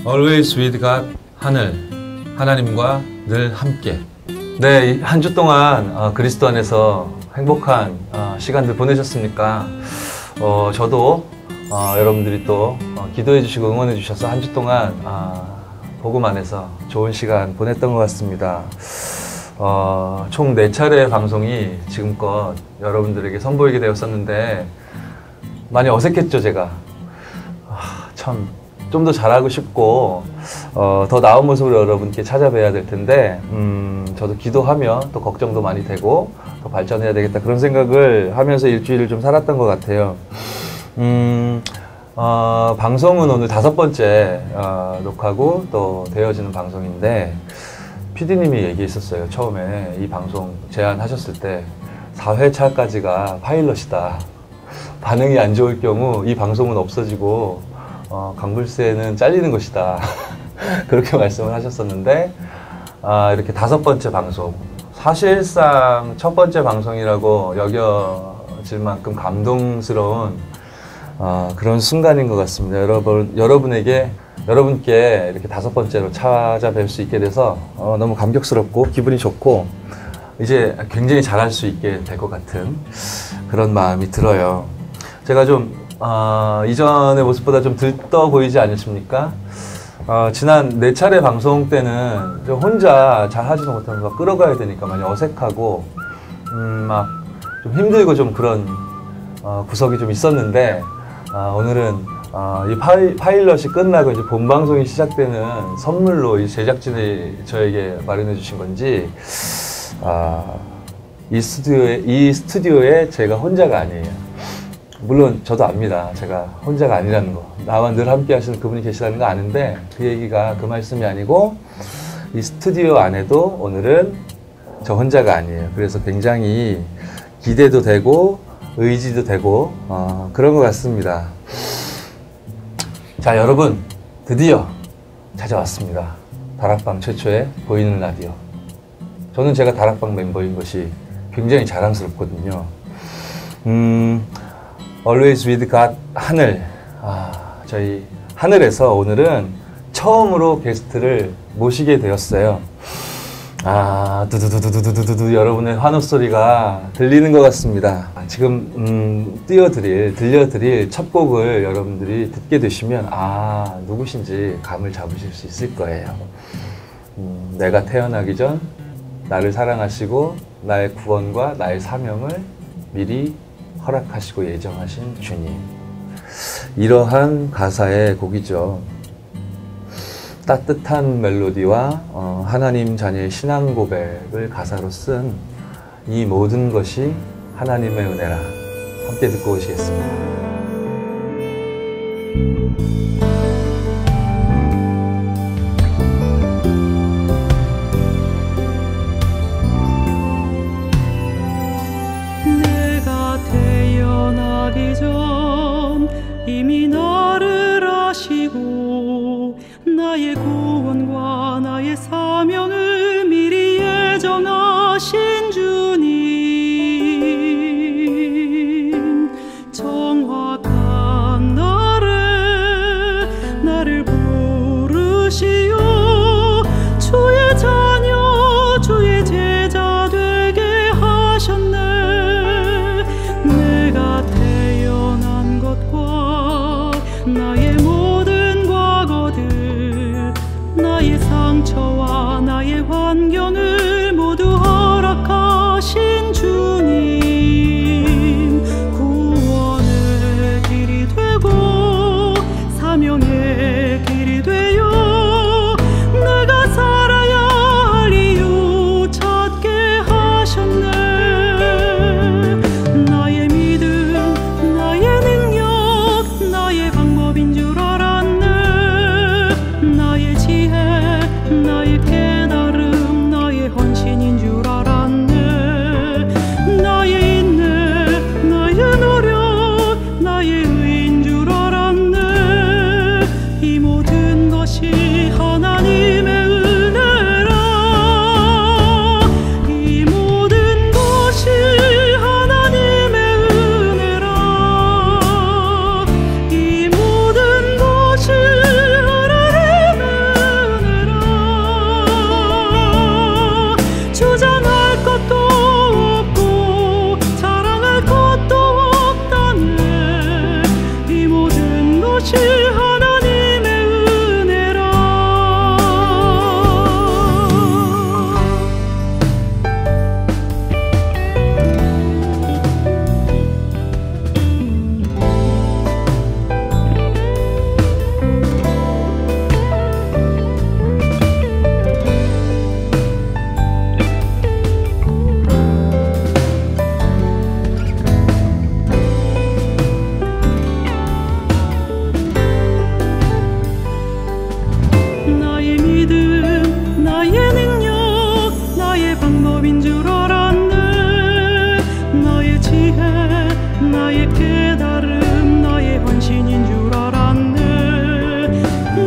Always with God, 하늘, 하나님과 늘 함께. 네, 한 주 동안 그리스도 안에서 행복한 시간들 보내셨습니까? 저도 여러분들이 또 기도해 주시고 응원해 주셔서 한 주 동안 복음 안에서 좋은 시간 보냈던 것 같습니다. 총 4차례 방송이 지금껏 여러분들에게 선보이게 되었었는데 많이 어색했죠, 제가. 참 좀 더 잘하고 싶고 더 나은 모습으로 여러분께 찾아뵈야 될 텐데 저도 기도하며 또 걱정도 많이 되고 더 발전해야 되겠다 그런 생각을 하면서 일주일을 좀 살았던 것 같아요. 방송은 오늘 5번째 녹화고 또 되어지는 방송인데 PD님이 얘기했었어요. 처음에 이 방송 제안하셨을 때 4회차까지가 파일럿이다. 반응이 안 좋을 경우 이 방송은 없어지고 강불새는 잘리는 것이다. 그렇게 말씀을 하셨었는데 이렇게 5번째 방송, 사실상 첫 번째 방송이라고 여겨질 만큼 감동스러운 그런 순간인 것 같습니다. 여러분께 이렇게 5번째로 찾아뵐 수 있게 돼서 너무 감격스럽고 기분이 좋고 이제 굉장히 잘할 수 있게 될 것 같은 그런 마음이 들어요. 제가 좀 이전의 모습보다 좀 들떠 보이지 않으십니까? 지난 4차례 방송 때는 좀 혼자 잘 하지도 못하면서 끌어가야 되니까 많이 어색하고 막 좀 힘들고 좀 그런 구석이 좀 있었는데 오늘은 이 파일럿이 끝나고 이제 본 방송이 시작되는 선물로 이 제작진이 저에게 마련해 주신 건지 이 스튜디오에 제가 혼자가 아니에요. 물론 저도 압니다. 제가 혼자가 아니라는 거. 나와 늘 함께 하시는 그분이 계시다는 거 아는데 그 얘기가 그 말씀이 아니고 이 스튜디오 안에도 오늘은 저 혼자가 아니에요. 그래서 굉장히 기대도 되고 의지도 되고 그런 것 같습니다. 자, 여러분 드디어 찾아왔습니다. 다락방 최초의 보이는 라디오. 저는 제가 다락방 멤버인 것이 굉장히 자랑스럽거든요. Always with God, 하늘. 저희 하늘에서 오늘은 처음으로 게스트를 모시게 되었어요. 두두두두두두두 여러분의 환호 소리가 들리는 것 같습니다. 지금 들려드릴 첫 곡을 여러분들이 듣게 되시면 누구신지 감을 잡으실 수 있을 거예요. 내가 태어나기 전 나를 사랑하시고 나의 구원과 나의 사명을 미리 허락하시고 예정하신 주님. 이러한 가사의 곡이죠. 따뜻한 멜로디와 하나님 자녀의 신앙 고백을 가사로 쓴 이 모든 것이 하나님의 은혜라. 함께 듣고 오시겠습니다. 태어나기 전 이미 나를 아시고 나의 구원과 나의 사명을 미리 예정하신 주님. 정확한 나를 부르시오. 주의 자녀 주의 제자 되게 하셨네. 나의 모든 과거들, 나의 상처와 나의 환경을 모두 허락하신 주님. 구원의 길이 되고 사명의 길이 되어 방법인 줄 알았네. 나의 지혜 나의 깨달음 나의 헌신인 줄 알았네.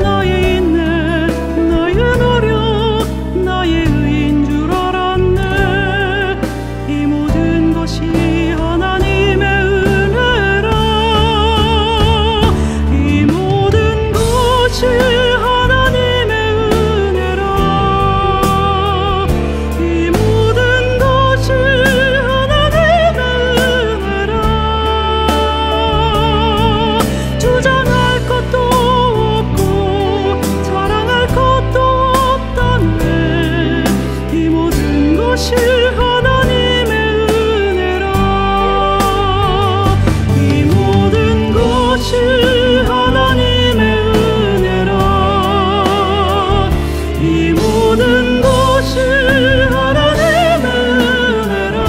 나의 인내 나의 노력 나의 의인 줄 알았네. 이 모든 것이 하나님의 은혜라. 이 모든 것이 하나님의 은혜라. 이 모든 것이 하나님의 은혜라. 주장할 것도 없고 자랑할 것도 없다네. 이 모든 것이 하나님의 은혜라. 이 모든 것이 하나님의 은혜라. 이 모든 것이 하나님의 은혜라.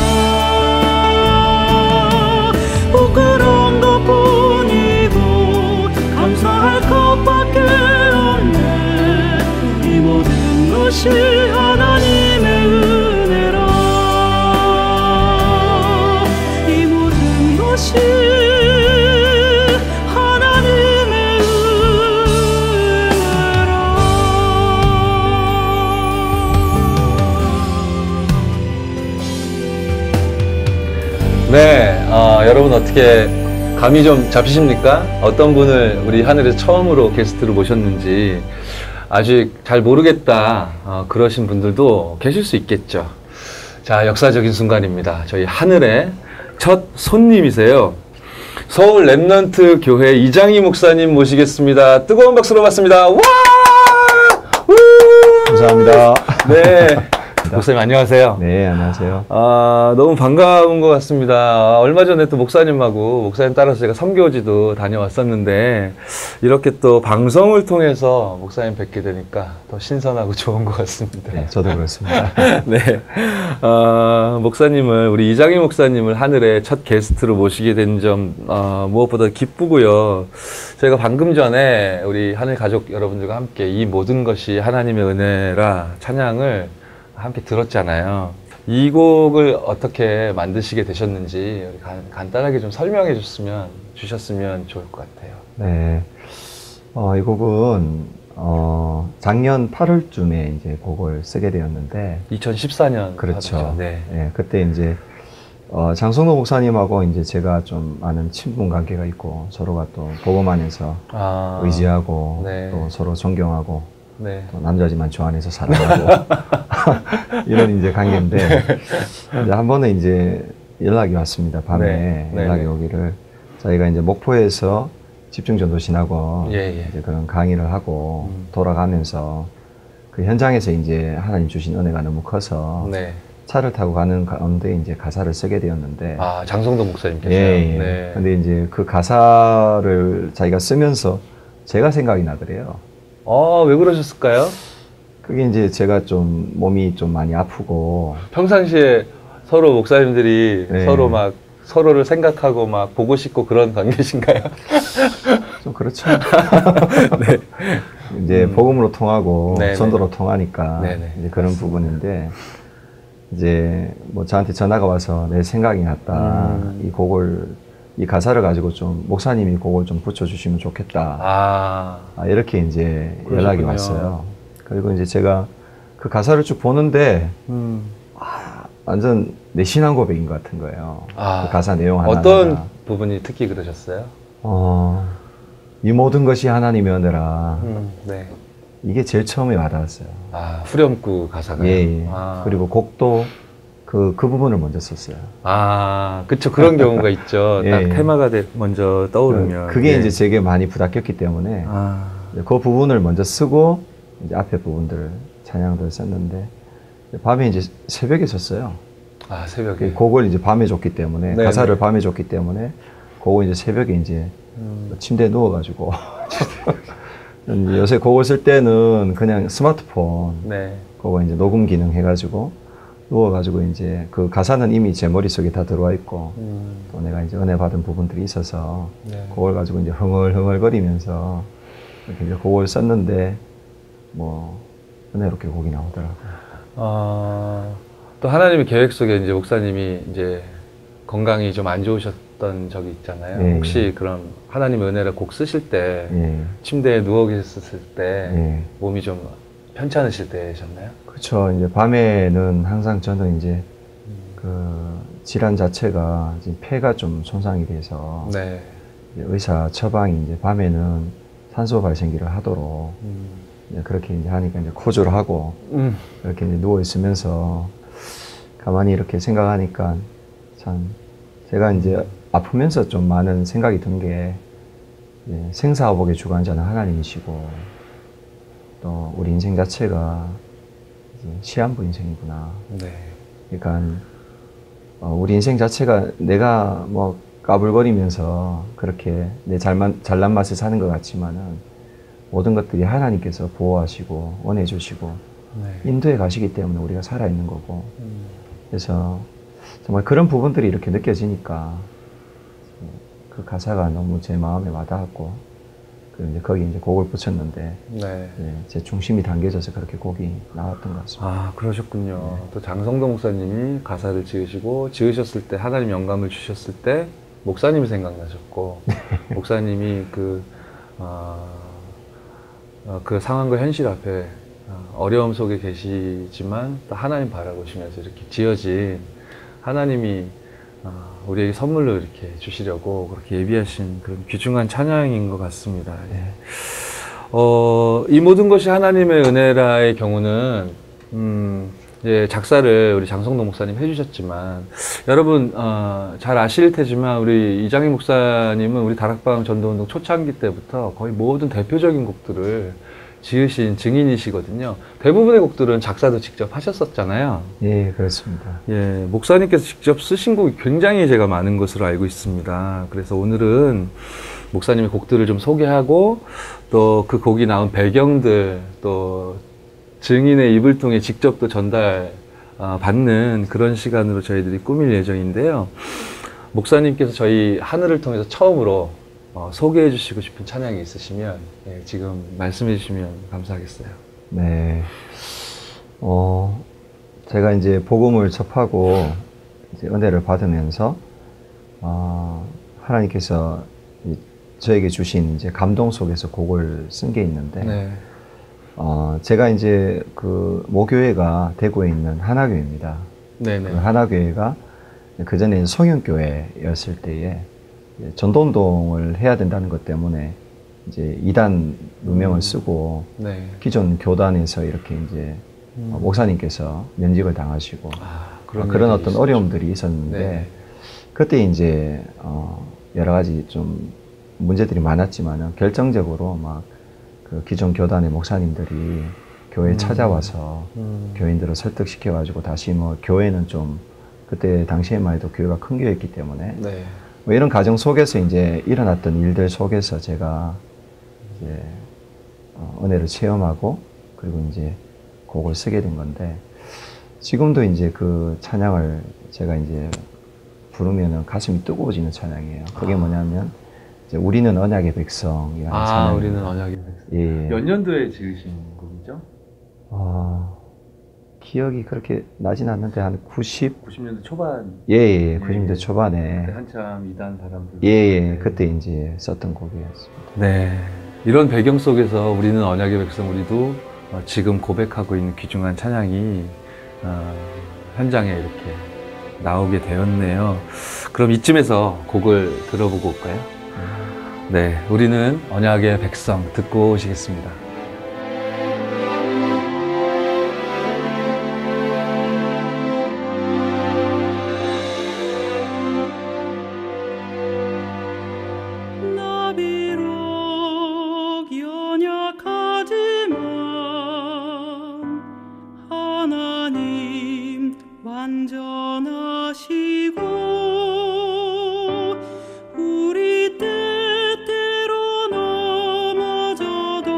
부끄러운 것뿐이고 감사할 것밖에 없네. 이 모든 것이 하나님의 은혜라. 이 모든 것이 하나님의 은혜라. 네, 여러분 어떻게 감이 좀 잡히십니까? 어떤 분을 우리 하늘에서 처음으로 게스트로 모셨는지 아직 잘 모르겠다 그러신 분들도 계실 수 있겠죠. 자, 역사적인 순간입니다. 저희 하늘의 첫 손님이세요. 서울 렘넌트 교회 이장희 목사님 모시겠습니다. 뜨거운 박수로 맞습니다. 와! 우! 감사합니다. 네. 목사님 안녕하세요. 네, 안녕하세요. 너무 반가운 것 같습니다. 얼마 전에 또 목사님하고 목사님 따라서 제가 선교지도 다녀왔었는데 이렇게 또 방송을 통해서 목사님 뵙게 되니까 더 신선하고 좋은 것 같습니다. 네, 저도 그렇습니다. 네. 목사님을, 우리 이장희 목사님을 하늘의 첫 게스트로 모시게 된 점, 무엇보다 기쁘고요. 저희가 방금 전에 우리 하늘 가족 여러분들과 함께 이 모든 것이 하나님의 은혜라 찬양을 함께 들었잖아요. 이 곡을 어떻게 만드시게 되셨는지 간단하게 좀 설명해 주셨으면 좋을 것 같아요. 네. 이 곡은, 작년 8월쯤에 이제 곡을 쓰게 되었는데. 2014년. 그렇죠. 네. 네. 그때 이제, 장성노 목사님하고 이제 제가 좀 아는 친분 관계가 있고, 서로가 또 복음 안에서 의지하고, 네. 또 서로 존경하고, 네. 또 남자지만 저 안에서 사랑하고, 이런 이제 관계인데, 이제 한 번은 이제 연락이 왔습니다. 밤에 네. 연락이 네. 오기를. 저희가 이제 목포에서 집중전도신학원 예. 이제 그런 강의를 하고 돌아가면서 그 현장에서 이제 하나님 주신 은혜가 너무 커서 네. 차를 타고 가는 가운데 이제 가사를 쓰게 되었는데. 장성도 목사님께서요? 예. 네. 근데 이제 그 가사를 자기가 쓰면서 제가 생각이 나더래요. 왜 그러셨을까요? 그게 이제 제가 좀 몸이 좀 많이 아프고. 평상시에 서로 목사님들이 네. 서로 막 서로를 생각하고 막 보고 싶고 그런 관계신가요? 좀 그렇죠. 네. 이제 복음으로 통하고 네네. 전도로 통하니까 네네. 이제 그런 부분인데 이제 뭐 저한테 전화가 와서 내 생각이 났다. 이 가사를 가지고 좀 목사님이 곡을 좀 붙여주시면 좋겠다. 이렇게 이제 그러셨군요. 연락이 왔어요. 그리고 이제 제가 그 가사를 쭉 보는데 완전 내 신앙 고백인 것 같은 거예요. 그 가사 내용 하나. 어떤 부분이 특히 그러셨어요? 이 모든 것이 하나님의 은혜라. 네. 이게 제일 처음에 와닿았어요. 후렴구 가사가요? 예. 그리고 곡도 그 부분을 먼저 썼어요. 그쵸. 그런 경우가 있죠. 예. 딱 테마가 먼저 떠오르면. 그게 예. 이제 제게 많이 부닥겼기 때문에 그 부분을 먼저 쓰고 이제 앞에 부분들 찬양들을 썼는데 밤에 이제 새벽에 썼어요. 새벽에. 곡을 이제 밤에 줬기 때문에 네네. 가사를 밤에 줬기 때문에 곡을 이제 새벽에 이제 침대에 누워가지고 요새 곡을 쓸 때는 그냥 스마트폰 네. 그거 이제 녹음 기능 해가지고 누워가지고 이제 그 가사는 이미 제 머릿속에 다 들어와 있고 또 내가 이제 은혜 받은 부분들이 있어서 네. 그걸 가지고 이제 흥얼흥얼거리면서 이렇게 이제 곡을 썼는데 뭐 은혜롭게 곡이 나오더라고요. 또 또 하나님의 계획 속에 이제 목사님이 이제 건강이 좀 안 좋으셨던 적이 있잖아요. 예. 혹시 그럼 하나님의 은혜를 곡 쓰실 때 예. 침대에 누워 계셨을 때 예. 몸이 좀 편찮으실 때셨나요? 그렇죠. 이제 밤에는 항상 저는 이제 그 질환 자체가 지금 폐가 좀 손상이 돼서 네. 의사 처방이 이제 밤에는 산소 발생기를 하도록 이제 그렇게 이제 하니까 이제 코주를 하고 이렇게 이제 누워 있으면서 가만히 이렇게 생각하니까 참 제가 이제 아프면서 좀 많은 생각이 든 게 생사화복의 주관자는 하나님이시고 또 우리 인생 자체가 이제 시한부 인생이구나. 네. 그러니까 우리 인생 자체가 내가 뭐 까불거리면서 그렇게 내 잘난 맛을 사는 것 같지만은 모든 것들이 하나님께서 보호하시고 원해주시고 네. 인도해 가시기 때문에 우리가 살아있는 거고 그래서 정말 그런 부분들이 이렇게 느껴지니까 그 가사가 너무 제 마음에 와닿았고 그리고 이제 거기 이제 곡을 붙였는데 네. 제 중심이 당겨져서 그렇게 곡이 나왔던 것 같습니다. 아, 그러셨군요. 또 장성도 목사님이 가사를 지으셨을 때 하나님 영감을 주셨을 때 목사님이 생각나셨고 목사님이 그 상황과 현실 앞에 어려움 속에 계시지만 또 하나님 바라보시면서 이렇게 지어진 하나님이 우리에게 선물로 이렇게 주시려고 그렇게 예비하신 그런 귀중한 찬양인 것 같습니다. 예. 이 모든 것이 하나님의 은혜라의 경우는 이제 작사를 우리 장성도 목사님 해주셨지만 여러분 잘 아실 테지만 우리 이장희 목사님은 우리 다락방 전도운동 초창기 때부터 거의 모든 대표적인 곡들을 지으신 증인이시거든요. 대부분의 곡들은 작사도 직접 하셨었잖아요. 예, 그렇습니다. 예, 목사님께서 직접 쓰신 곡이 굉장히 제가 많은 것으로 알고 있습니다. 그래서 오늘은 목사님의 곡들을 좀 소개하고 또 그 곡이 나온 배경들 또 증인의 입을 통해 직접 또 전달 받는 그런 시간으로 저희들이 꾸밀 예정인데요. 목사님께서 저희 하늘을 통해서 처음으로 소개해 주시고 싶은 찬양이 있으시면 지금 말씀해 주시면 감사하겠어요. 네. 제가 이제 복음을 접하고 이제 은혜를 받으면서 하나님께서 저에게 주신 이제 감동 속에서 곡을 쓴 게 있는데 네. 제가 이제 그 모교회가 대구에 있는 하나교회입니다. 네네. 그 하나교회가 그 전에 성현교회였을 때에 전도운동을 해야 된다는 것 때문에 이제 이단 누명을 쓰고 네. 기존 교단에서 이렇게 이제 목사님께서 면직을 당하시고 그런 어떤 있었죠. 어려움들이 있었는데 네. 그때 이제 여러 가지 좀 문제들이 많았지만은 결정적으로 막 그 기존 교단의 목사님들이 교회에 찾아와서 교인들을 설득시켜가지고 다시 뭐 교회는 좀 그때 당시에만 해도 교회가 큰 교회였기 때문에 네. 뭐 이런 과정 속에서 이제 일어났던 일들 속에서 제가 이제 은혜를 체험하고 그리고 이제 곡을 쓰게 된 건데 지금도 이제 그 찬양을 제가 이제 부르면은 가슴이 뜨거워지는 찬양이에요. 그게 뭐냐면 이제 우리는 언약의 백성이라는 찬양. 우리는 언약의 백성. 예. 몇 년도에 지으신 곡이죠? 기억이 그렇게 나진 않는데 한 90년대 초반. 예, 90년대 초반에. 그때 한참 이단 사람들. 예, 그때 이제 썼던 곡이었습니다. 네. 이런 배경 속에서 우리는 언약의 백성 우리도 지금 고백하고 있는 귀중한 찬양이 현장에 이렇게 나오게 되었네요. 그럼 이쯤에서 곡을 들어보고 올까요? 네, 우리는 언약의 백성 듣고 오시겠습니다. 나 비록 연약하지만 하나님 완전하시고 우리 때때로 넘어져도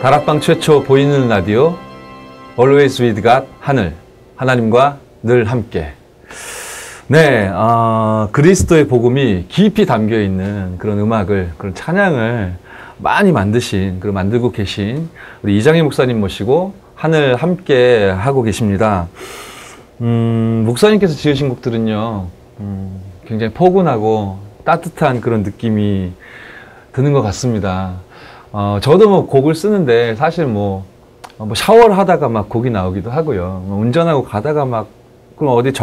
다락방 최초 보이는 라디오 Always with God 하늘, 하나님과 늘 함께. 네, 그리스도의 복음이 깊이 담겨 있는 그런 음악을, 그런 찬양을 많이 만들고 계신 우리 이장희 목사님 모시고 하늘 함께 하고 계십니다. 목사님께서 지으신 곡들은요, 굉장히 포근하고 따뜻한 그런 느낌이 드는 것 같습니다. 저도 뭐 곡을 쓰는데 사실 뭐 샤워를 하다가 막 곡이 나오기도 하고요. 운전하고 가다가 막 그럼 어디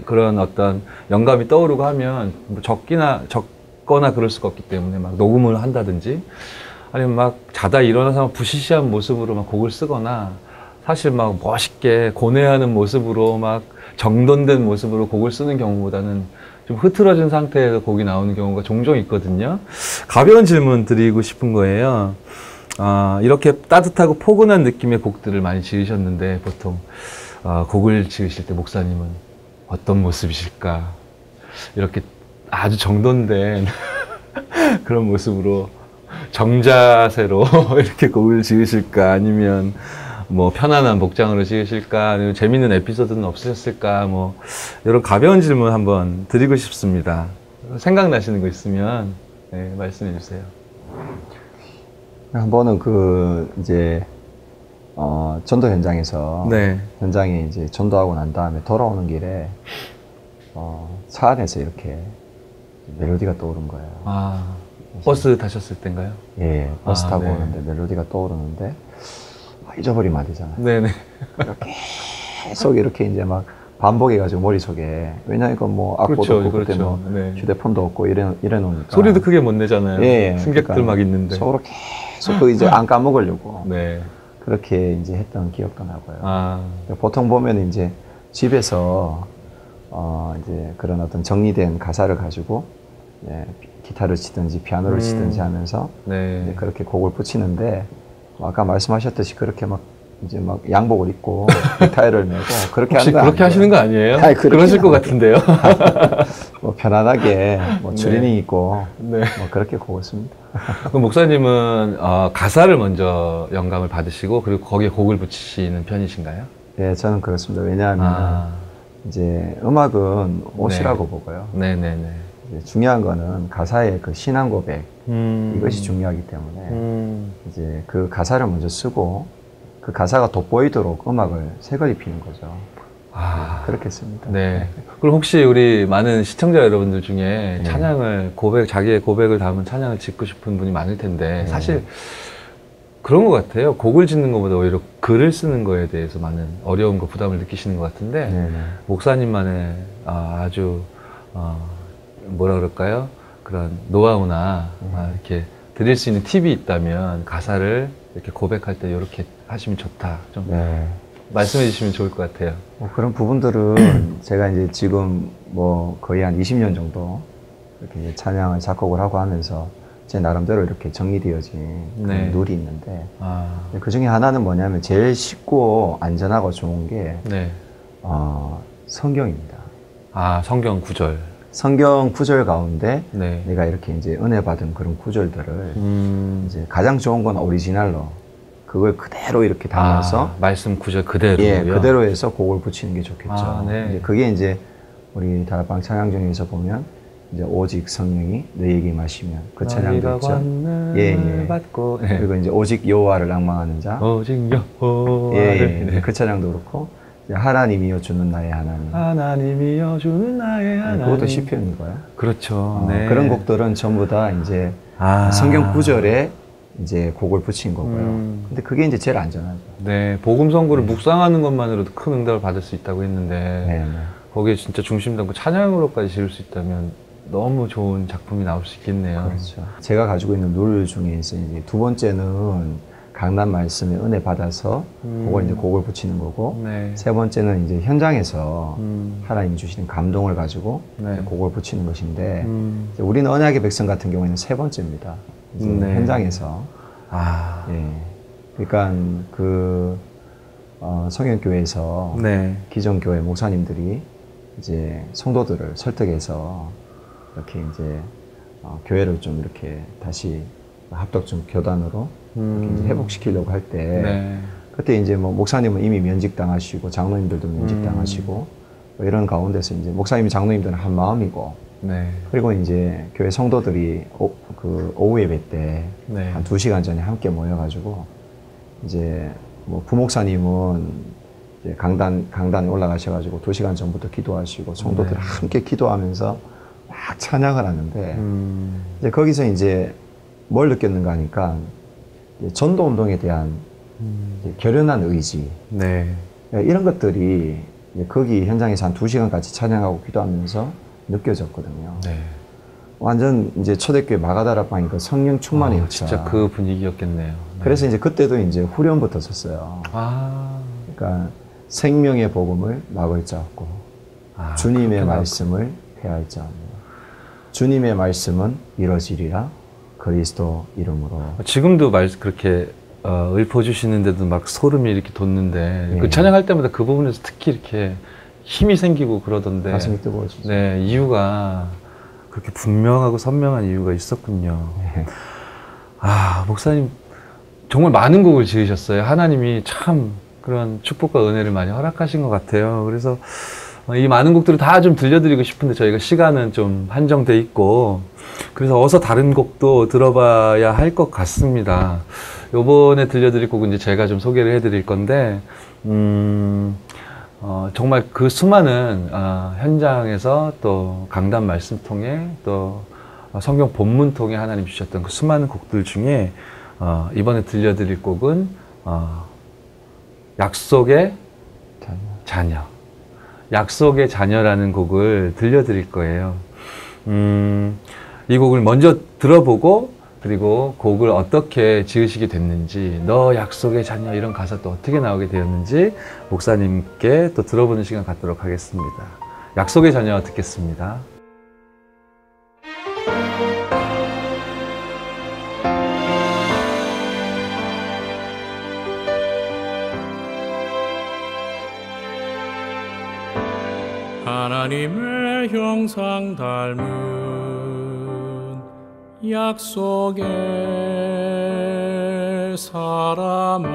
그런 어떤 영감이 떠오르고 하면 적거나 그럴 수가 없기 때문에 막 녹음을 한다든지 아니면 막 자다 일어나서 막 부시시한 모습으로 막 곡을 쓰거나 사실 막 멋있게 고뇌하는 모습으로 막 정돈된 모습으로 곡을 쓰는 경우보다는 좀 흐트러진 상태에서 곡이 나오는 경우가 종종 있거든요. 가벼운 질문 드리고 싶은 거예요. 이렇게 따뜻하고 포근한 느낌의 곡들을 많이 지으셨는데 보통 곡을 지으실 때 목사님은 어떤 모습이실까? 이렇게 아주 정돈된 그런 모습으로 정자세로 이렇게 곡을 지으실까? 아니면 뭐 편안한 복장으로 지으실까? 아니면 재밌는 에피소드는 없으셨을까? 뭐 이런 가벼운 질문 한번 드리고 싶습니다. 생각나시는 거 있으면 네, 말씀해 주세요. 한 번은 이제 전도 현장에서 네. 현장에 이제 전도하고 난 다음에 돌아오는 길에 차 안에서 이렇게 멜로디가 떠오른 거예요. 버스 타셨을 때인가요? 예, 버스 타고 네. 오는데 멜로디가 떠오르는데 잊어버리면 안 되잖아요. 네네. 계속 이렇게 이제 막 반복해가지고 머릿속에 왜냐면 이거 뭐 악보도 그렇죠, 없고 그때 그렇죠. 뭐 네. 휴대폰도 없고 이래 놓으니까 소리도 크게 못 내잖아요. 예, 승객들 그러니까 막 있는데. 속으로 계속 이제 안 까먹으려고 네. 그렇게 이제 했던 기억도 나고요. 아, 보통 보면 이제 집에서 이제 그런 어떤 정리된 가사를 가지고 기타를 치든지 피아노를 치든지 하면서 네. 이제 그렇게 곡을 붙이는데 아까 말씀하셨듯이 그렇게 막 이제 막 양복을 입고 넥타이를 메고 그렇게 혹시 하는 거 그렇게 하시는 거 아니에요? 아니, 그렇게 그러실 것 같은데요. 뭐 편안하게 뭐 네. 추리닝 입고 네. 뭐 그렇게 곡을 씁니다. 그럼 목사님은 가사를 먼저 영감을 받으시고 그리고 거기에 곡을 붙이시는 편이신가요? 네, 저는 그렇습니다. 왜냐하면 이제 음악은 옷이라고 보고요. 네네네. 이제 중요한 거는 가사의 그 신앙 고백 이것이 중요하기 때문에 이제 그 가사를 먼저 쓰고 그 가사가 돋보이도록 음악을 색을 입히는 거죠. 그렇게 씁니다. 네. 그럼 혹시 우리 많은 시청자 여러분들 중에 찬양을 자기의 고백을 담은 찬양을 짓고 싶은 분이 많을 텐데 사실 그런 것 같아요. 곡을 짓는 것보다 오히려 글을 쓰는 거에 대해서 많은 어려움과 부담을 느끼시는 것 같은데 목사님만의 아주 뭐라 그럴까요? 그런 노하우나 이렇게 드릴 수 있는 팁이 있다면 가사를 이렇게 고백할 때 이렇게 하시면 좋다. 좀 말씀해 주시면 좋을 것 같아요. 그런 부분들은 제가 이제 지금 뭐 거의 한 20년 정도 이렇게 이제 찬양을 작곡을 하고 하면서 제 나름대로 이렇게 정리되어진 그런 룰이 있는데 그 중에 하나는 뭐냐면 제일 쉽고 안전하고 좋은 게 성경입니다. 성경 구절. 성경 구절 가운데 내가 이렇게 이제 은혜 받은 그런 구절들을 이제 가장 좋은 건 오리지널로 그걸 그대로 이렇게 담아서 말씀 구절 그대로요? 예, 그대로 해서 곡을 붙이는 게 좋겠죠. 네. 이제 그게 이제 우리 다락방 찬양 중에서 보면 이제 오직 성령이 너희에게 마시면 그 찬양도 있죠. 받고. 그리고 이제 오직 여호와를 낭망하는 자. 오직 여호와를. 그 찬양도 그렇고 이제 하나님이여 주는 나의 하나님. 하나님이여 주는 나의 하나님. 그것도 시편이고요. 그렇죠. 그런 곡들은 전부 다 이제 성경 구절에 이제 곡을 붙인 거고요. 근데 그게 이제 제일 안전하죠. 네, 복음 선고를 묵상하는 것만으로도 큰 응답을 받을 수 있다고 했는데 거기에 진짜 중심 담고 찬양으로까지 지을 수 있다면 너무 좋은 작품이 나올 수 있겠네요. 그렇죠. 제가 가지고 있는 룰 중에서 이제 두 번째는 강단 말씀에 은혜 받아서 그걸 이제 곡을 붙이는 거고 세 번째는 이제 현장에서 하나님이 주시는 감동을 가지고 곡을 붙이는 것인데 이제 우리는 언약의 백성 같은 경우에는 세 번째입니다. 현장에서 그러니까 그 성현교회에서 기존 교회 목사님들이 이제 성도들을 설득해서 이렇게 이제 교회를 좀 이렇게 다시 합덕중 교단으로 이제 회복시키려고 할 때 네. 그때 이제 뭐 목사님은 이미 면직당하시고 장로님들도 면직당하시고 뭐 이런 가운데서 이제 목사님이 장로님들은 한 마음이고 네. 그리고 이제 교회 성도들이 그 오후 예배 때 네. 한 2시간 전에 함께 모여가지고 이제 뭐 부목사님은 이제 강단에 올라가셔가지고 2시간 전부터 기도하시고 성도들 네. 함께 기도하면서 막 찬양을 하는데 이제 거기서 이제 뭘 느꼈는가 하니까 이제 전도 운동에 대한 이제 결연한 의지 네. 이런 것들이 이제 거기 현장에서 한 2시간 같이 찬양하고 기도하면서 느껴졌거든요. 네. 완전 이제 초대교회 마가다락방이 그 성령 충만의 역사. 진짜 그 분위기였겠네요. 네. 그래서 이제 그때도 이제 후렴부터 썼어요. 그러니까 생명의 복음을 막을 자 없고 주님의 말씀을 폐할 자 없고 주님의 말씀은 이루어지리라 그리스도 이름으로. 지금도 그렇게 읊어주시는데도 막 소름이 이렇게 돋는데 네. 그 찬양할 때마다 그 부분에서 특히 이렇게 힘이 생기고 그러던데. 가슴이 뜨거워지죠. 네, 이유가 그렇게 분명하고 선명한 이유가 있었군요. 네. 목사님 정말 많은 곡을 지으셨어요. 하나님이 참 그런 축복과 은혜를 많이 허락하신 것 같아요. 그래서 이 많은 곡들을 다 좀 들려드리고 싶은데 저희가 시간은 좀 한정돼 있고 그래서 어서 다른 곡도 들어봐야 할 것 같습니다. 요번에 들려드릴 곡은 이제 제가 좀 소개를 해드릴 건데 정말 그 수많은 현장에서 또 강단 말씀 통해 또 성경 본문 통해 하나님 주셨던 그 수많은 곡들 중에 이번에 들려드릴 곡은 약속의 자녀. 약속의 자녀라는 곡을 들려드릴 거예요. 이 곡을 먼저 들어보고 그리고 곡을 어떻게 지으시게 됐는지 너 약속의 자녀 이런 가사 또 어떻게 나오게 되었는지 목사님께 또 들어보는 시간 갖도록 하겠습니다. 약속의 자녀 듣겠습니다. 하나님의 형상 닮은 약속의 사람아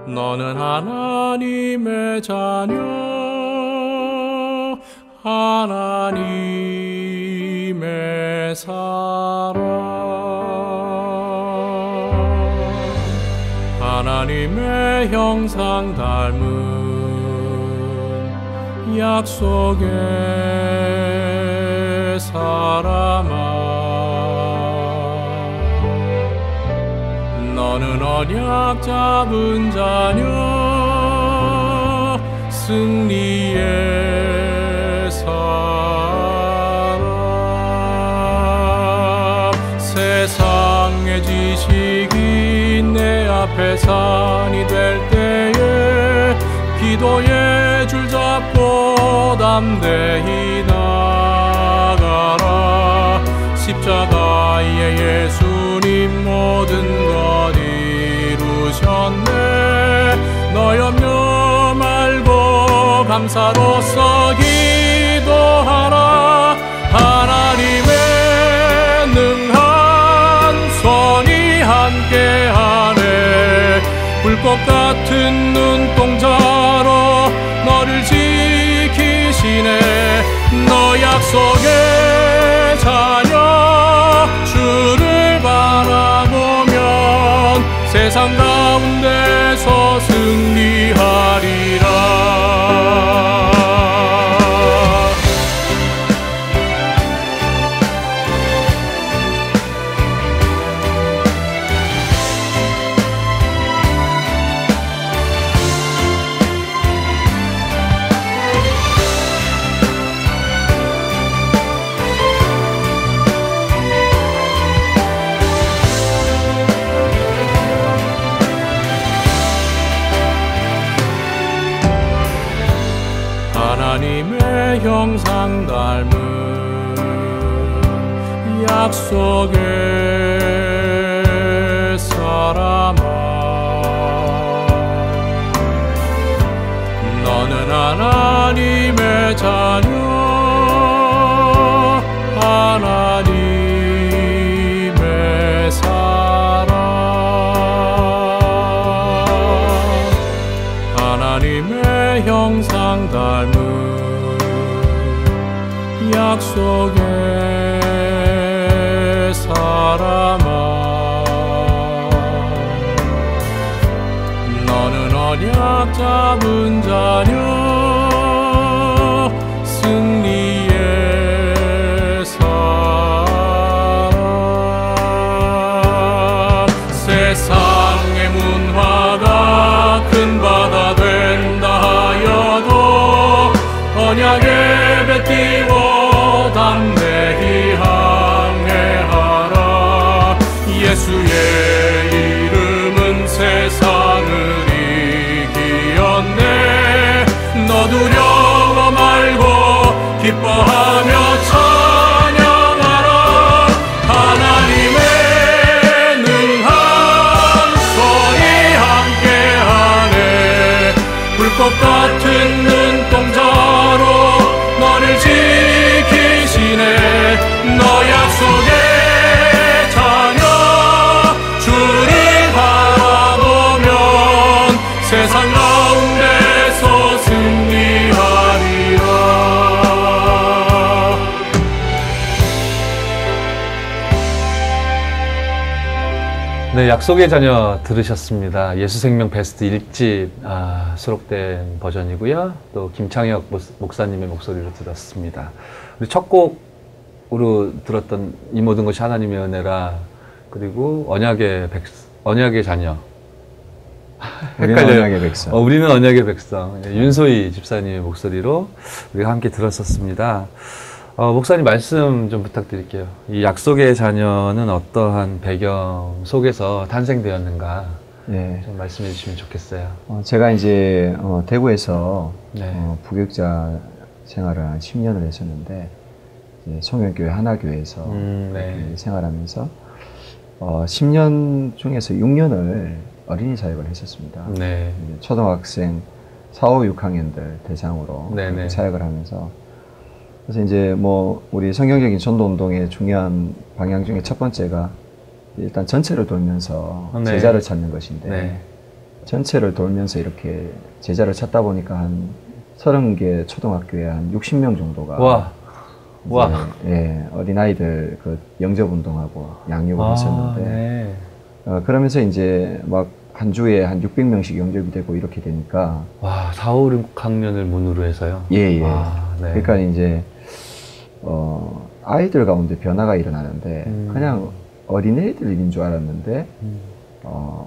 너는 하나님의 자녀 하나님의 사람 하나님의 형상 닮은 약속의 사람아 너는 언약 잡은 자녀 승리의 사람 세상의 지식이 내 앞에 산이 될 때에 기도의 줄 잡고 담대히 나가라 십자가에 예수님 모든 것 이루셨네 너 염려 말고 감사로서 기도하라 하나님의 능한 손이 함께하네 불꽃 같은 눈동자로 너를 지키시네 너 약속의 자녀 주를 바라보면 세상 가운데서 승리하리라 하나님의 형상 닮은 약속의 사람아 너는 하나님의 자녀 하나 약속의 사람아, 너는 언약 잡은 자녀, 승리의 사람. 세상의 문화가 큰 바다 된다 하여도 언약에 뱉기워 담대히 항해하라. 예수의 이름은 세상을 이기었네. 너 두려워 말고 기뻐하며 찬양하라. 하나님의 능한 손이 함께하네. 불꽃 같은 눈동자로 너를 지키시네. 너 약속의 자녀, 주를 바라보면 세상 가운데서 승리하리라. 네, 약속의 자녀 들으셨습니다. 예수생명 베스트 1집 수록된 버전이고요. 또 김창혁 목사님의 목소리로 들었습니다. 우리 첫 곡으로 들었던 이 모든 것이 하나님의 은혜라, 그리고 언약의 자녀. 우리는 언약의 백성. 우리는 언약의 백성. 윤소희 집사님의 목소리로 우리가 함께 들었었습니다. 목사님 말씀 좀 부탁드릴게요. 이 약속의 자녀는 어떠한 배경 속에서 탄생되었는가, 네. 좀 말씀해 주시면 좋겠어요. 제가 이제 대구에서 네. 부교육자 생활을 한 10년을 했었는데, 이제 송영교회 하나교회에서 네. 생활하면서 10년 중에서 6년을 어린이 사역을 했었습니다. 네. 초등학생 4, 5, 6학년들 대상으로 사역을 하면서, 그래서 이제 우리 성경적인 전도 운동의 중요한 방향 중에 첫 번째가 일단 전체를 돌면서 제자를 찾는 것인데, 전체를 돌면서 이렇게 제자를 찾다 보니까 한 30개 초등학교에 한 60명 정도가 어린아이들 그 영접 운동하고 양육을 했었는데, 그러면서 이제 막 한 주에 한 600명씩 영접이 되고 이렇게 되니까. 와, 4, 5, 6학년을 문으로 해서요? 예. 그러니까 이제 아이들 가운데 변화가 일어나는데, 그냥 어린애들인 줄 알았는데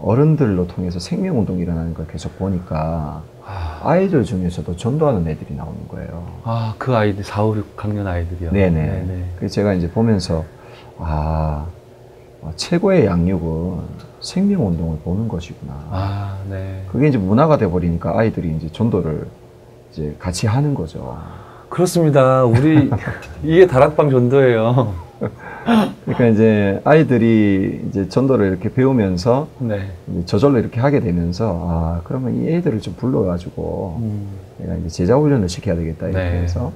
어른들로 통해서 생명운동이 일어나는 걸 계속 보니까 아이들 중에서도 전도하는 애들이 나오는 거예요. 그 아이들 4, 5, 6학년 아이들이요? 네네. 그래서 제가 이제 보면서 최고의 양육은 생명운동을 보는 것이구나. 그게 이제 문화가 돼버리니까 아이들이 이제 전도를 이제 같이 하는 거죠. 그렇습니다. 이게 다락방 전도예요. 그러니까 이제 아이들이 이제 전도를 이렇게 배우면서 이제 저절로 이렇게 하게 되면서, 그러면 이 애들을 좀 불러가지고 내가 이제 제자 훈련을 시켜야 되겠다 이렇게 해서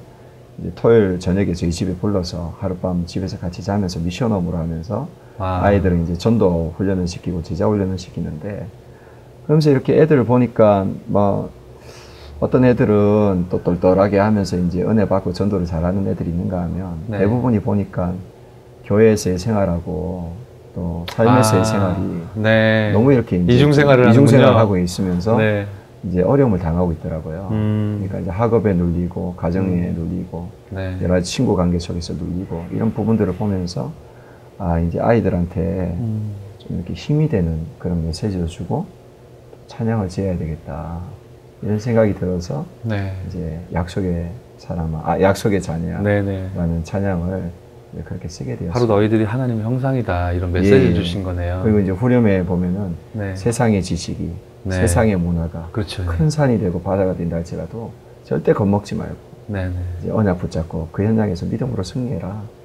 이제 토요일 저녁에 저희 집에 불러서 하룻밤 집에서 같이 자면서 미션업으로 하면서 아이들은 이제 전도 훈련을 시키고 제자 훈련을 시키는데, 그러면서 이렇게 애들을 보니까 어떤 애들은 또 똘똘하게 하면서 이제 은혜 받고 전도를 잘하는 애들이 있는가 하면 대부분이 보니까 교회에서의 생활하고 또 삶에서의 생활이 너무 이렇게 이제 이중생활을 하고 있으면서 이제 어려움을 당하고 있더라고요. 그러니까 이제 학업에 눌리고 가정에 눌리고 여러 가지 친구 관계 속에서 눌리고 이런 부분들을 보면서 이제 아이들한테 좀 이렇게 힘이 되는 그런 메시지를 주고 찬양을 지어야 되겠다 이런 생각이 들어서 이제 약속의 사람아, 약속의 자녀라는 찬양을 그렇게 쓰게 되었어요. 바로 너희들이 하나님의 형상이다 이런 메시지를 주신 거네요. 그리고 이제 후렴에 보면은 세상의 지식이 세상의 문화가 큰 산이 되고 바다가 된다 할지라도 절대 겁먹지 말고 이제 언약 붙잡고 그 현장에서 믿음으로 승리해라.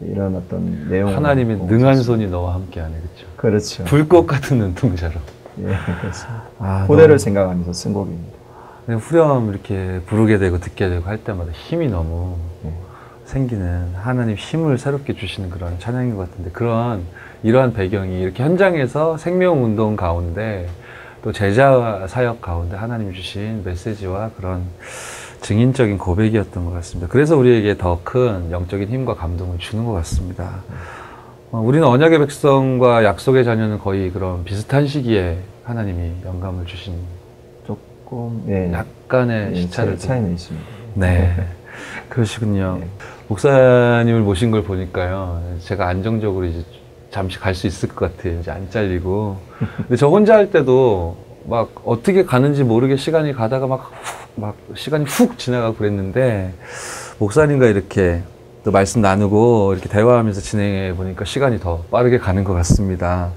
이런 어떤 내용. 하나님의 능한 손이 너와 함께하네, 그렇죠. 불꽃 같은 눈동자로. 그렇습니다. 후대를 생각하면서 쓴 곡입니다. 후렴 이렇게 부르게 되고 듣게 되고 할 때마다 힘이 너무 생기는, 하나님 힘을 새롭게 주시는 그런 찬양인 것 같은데, 이러한 배경이 이렇게 현장에서 생명운동 가운데 또 제자 사역 가운데 하나님 주신 메시지와 그런 증인적인 고백이었던 것 같습니다. 그래서 우리에게 더 큰 영적인 힘과 감동을 주는 것 같습니다. 우리는 언약의 백성과 약속의 자녀는 거의 그런 비슷한 시기에 하나님이 영감을 주신 조금 예, 약간의 시차를 차이는 있습니다. 네, 그러시군요. 네. 목사님을 모신 걸 보니까요, 제가 안정적으로 이제 잠시 갈 수 있을 것 같아요. 이제 안 잘리고. 근데 저 혼자 할 때도 막 어떻게 가는지 모르게 시간이 가다가 막 시간이 훅 지나가고 그랬는데, 목사님과 이렇게 또 말씀 나누고 이렇게 대화하면서 진행해 보니까 시간이 더 빠르게 가는 것 같습니다.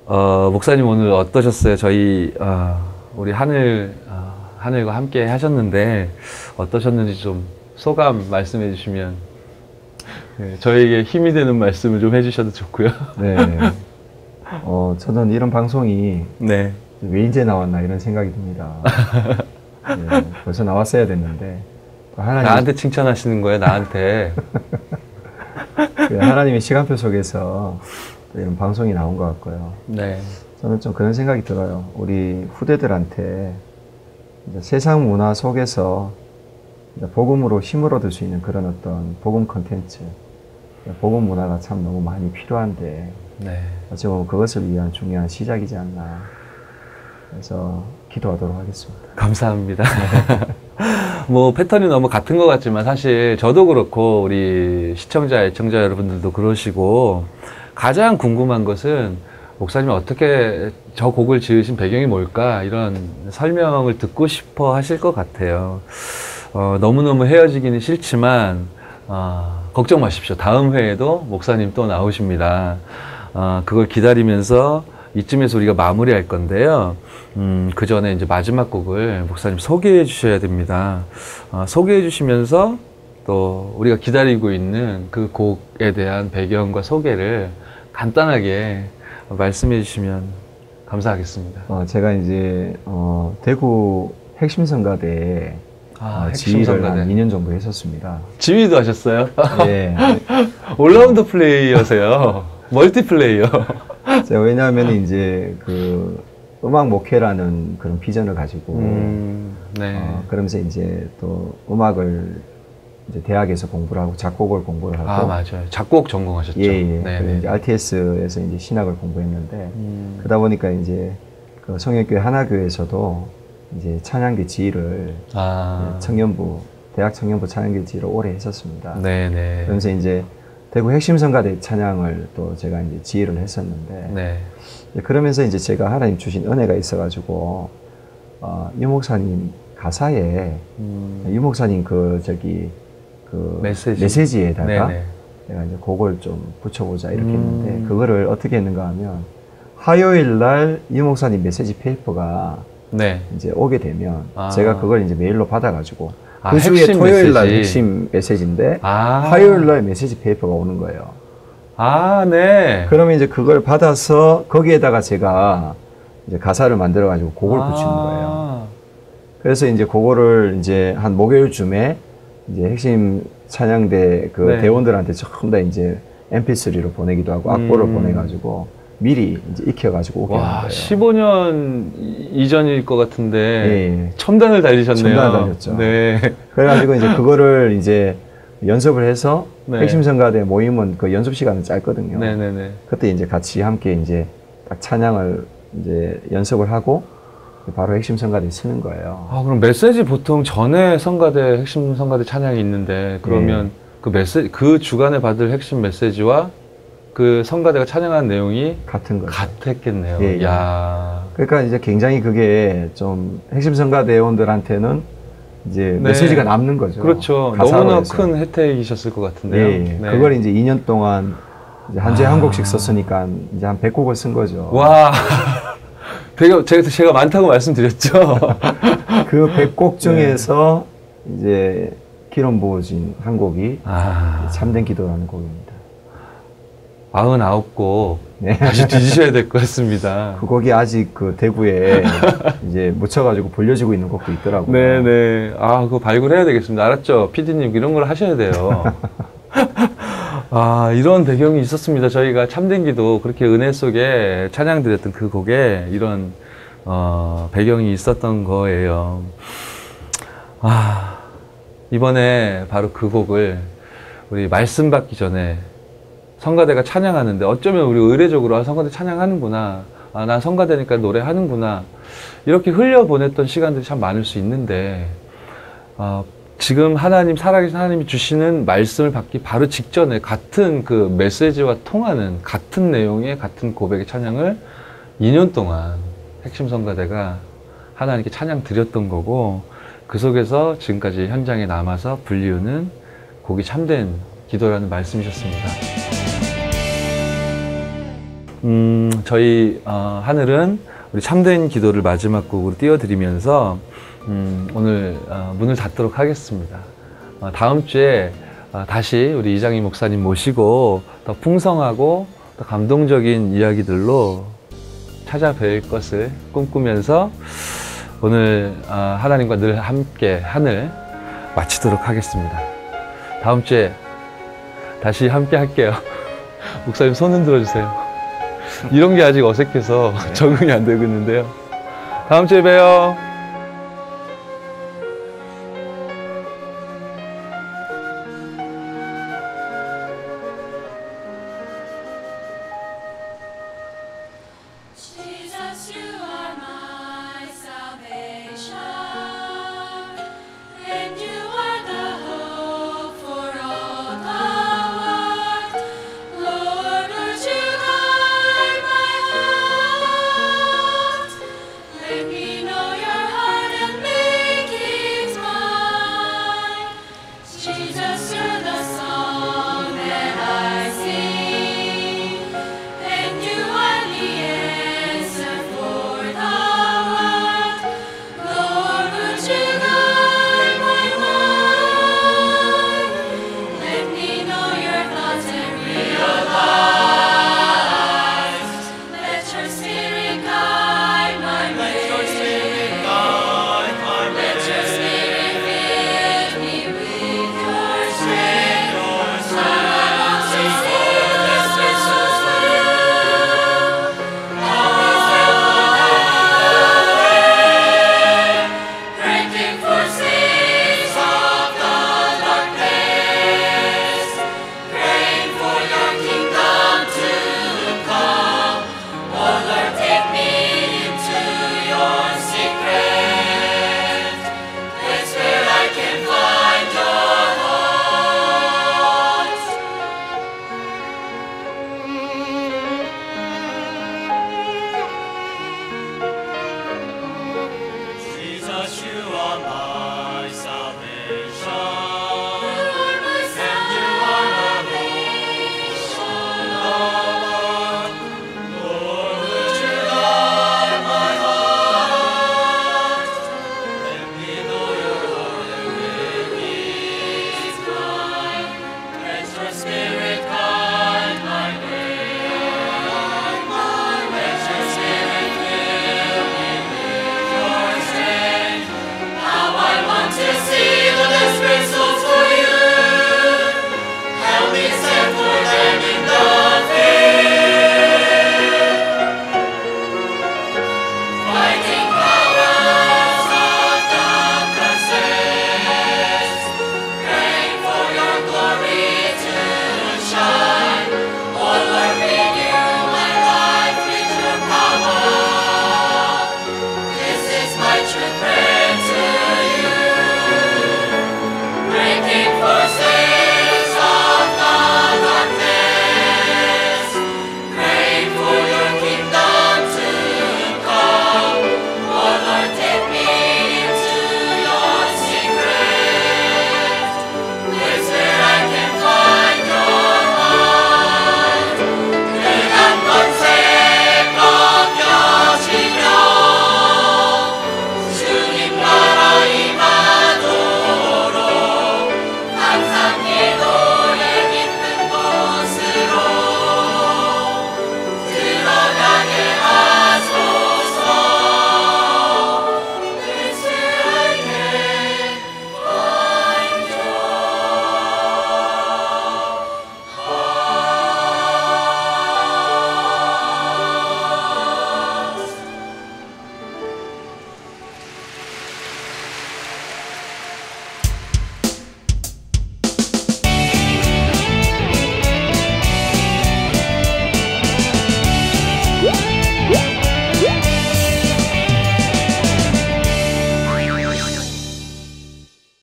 목사님 오늘 어떠셨어요? 저희 우리 하늘과 함께 하셨는데 어떠셨는지 좀 소감 말씀해 주시면, 네, 저에게 힘이 되는 말씀을 좀 해주셔도 좋고요. 네. 저는 이런 방송이 네. 왜 이제 나왔나 이런 생각이 듭니다. 네, 벌써 나왔어야 됐는데 나한테 칭찬하시는 거예요, 나한테. 하나님의 시간표 속에서 이런 방송이 나온 것 같고요. 네. 저는 좀 그런 생각이 들어요. 우리 후대들한테 이제 세상 문화 속에서 이제 복음으로 힘을 얻을 수 있는 그런 어떤 복음 콘텐츠, 복음 문화가 참 너무 많이 필요한데, 네. 어찌 보면 그것을 위한 중요한 시작이지 않나. 그래서 기도하도록 하겠습니다. 감사합니다. 뭐 패턴이 너무 같은 것 같지만 사실 저도 그렇고 우리 시청자, 애청자 여러분들도 그러시고, 가장 궁금한 것은 목사님이 어떻게 저 곡을 지으신 배경이 뭘까, 이런 설명을 듣고 싶어 하실 것 같아요. 너무너무 헤어지기는 싫지만 걱정 마십시오. 다음 회에도 목사님 또 나오십니다. 그걸 기다리면서 이쯤에서 우리가 마무리할 건데요. 그 전에 이제 마지막 곡을 목사님 소개해 주셔야 됩니다. 소개해 주시면서 또 우리가 기다리고 있는 그 곡에 대한 배경과 소개를 간단하게 말씀해 주시면 감사하겠습니다. 제가 이제 대구 핵심성가대에 지휘를 한 2년 정도 했었습니다. 지휘도 하셨어요? 네. 올라운드 플레이어세요. 멀티 플레이어. 제가 왜냐하면 이제 그 음악 목회라는 그런 비전을 가지고 네. 그러면서 이제 또 음악을 이제 대학에서 공부를 하고 작곡을 공부를 하고. 맞아요. 작곡 전공하셨죠. 예. 네. 이제 RTS에서 이제 신학을 공부했는데 그러다 보니까 이제 그 성역교회 하나교회에서도 이제 찬양대 지휘를 청년부 대학 청년부 찬양대 지휘를 오래 했었습니다. 네네. 그러면서 이제 대구 핵심성가대 찬양을 또 제가 이제 지휘를 했었는데, 네. 그러면서 이제 제가 하나님 주신 은혜가 있어가지고 유 목사님 가사에 유 목사님 그 메시지에다가 네네. 내가 이제 곡을 좀 붙여보자 이렇게 했는데, 그거를 어떻게 했는가 하면 화요일 날 유 목사님 메시지 페이퍼가 네. 이제 오게 되면 제가 그걸 이제 메일로 받아가지고 그 핵심 주에 토요일 날 메시지. 핵심 메시지인데 화요일 날 메시지 페이퍼가 오는 거예요. 네. 그러면 이제 그걸 받아서 거기에다가 제가 이제 가사를 만들어 가지고 곡을 붙이는 거예요. 그래서 이제 그거를 이제 한 목요일쯤에 이제 핵심 찬양대 그 네. 대원들한테 전부 다 이제 MP3로 보내기도 하고 악보를 보내가지고 미리 이제 익혀가지고 오게 하는 거예요. 15년 이전일 것 같은데 예. 첨단을 달리셨네요. 첨단을 달렸죠. 네. 그래가지고 이제 그거를 이제 연습을 해서 네. 핵심성가대 모임은 그 연습 시간은 짧거든요. 네네네. 그때 이제 같이 함께 이제 딱 찬양을 이제 연습을 하고 바로 핵심성가대에 쓰는 거예요. 그럼 메시지 보통 전에 성가대, 핵심 성가대 찬양이 있는데, 그러면 그 주간에 받을 핵심 메시지와 그 성가대가 찬양한 내용이 같은 거죠. 같았겠네요. 예. 야. 그러니까 이제 굉장히 그게 좀 핵심 성가대원들한테는 이제 네. 메시지가 남는 거죠. 그렇죠. 가사로 너무나 해서. 큰 혜택이셨을 것 같은데요. 예. 네. 그걸 이제 2년 동안 이제 한 주에 한 곡씩 썼으니까 이제 한 100곡을 쓴 거죠. 와. 제가 많다고 말씀드렸죠. 그 100곡 중에서 이제 기름 부어진 한 곡이 참된 기도라는 곡입니다. 99곡 네. 다시 뒤지셔야 될 것 같습니다. 그 곡이 아직 그 대구에 이제 묻혀가지고 불려지고 있는 곡도 있더라고요. 네네. 그거 발굴해야 되겠습니다. 알았죠? PD님, 이런 걸 하셔야 돼요. 이런 배경이 있었습니다. 저희가 참된 기도, 그렇게 은혜 속에 찬양 드렸던 그 곡에 이런, 배경이 있었던 거예요. 이번에 바로 그 곡을 우리 말씀 받기 전에 성가대가 찬양하는데 어쩌면 우리 의례적으로 성가대 찬양하는구나, 난 성가대니까 노래하는구나, 이렇게 흘려보냈던 시간들이 참 많을 수 있는데 지금 하나님, 살아계신 하나님이 주시는 말씀을 받기 바로 직전에 같은 그 메시지와 통하는 같은 내용의 같은 고백의 찬양을 2년 동안 핵심 성가대가 하나님께 찬양 드렸던 거고, 그 속에서 지금까지 현장에 남아서 불리우는 곡이 참된 기도라는 말씀이셨습니다. 저희 하늘은 우리 참된 기도를 마지막 곡으로 띄워드리면서 오늘 문을 닫도록 하겠습니다. 다음 주에 다시 우리 이장희 목사님 모시고 더 풍성하고 더 감동적인 이야기들로 찾아뵐 것을 꿈꾸면서 오늘 하나님과 늘 함께 하늘 마치도록 하겠습니다. 다음 주에 다시 함께 할게요. 목사님 손 흔들어 주세요. 이런 게 아직 어색해서 적응이 안 되고 있는데요. 다음 주에 봬요.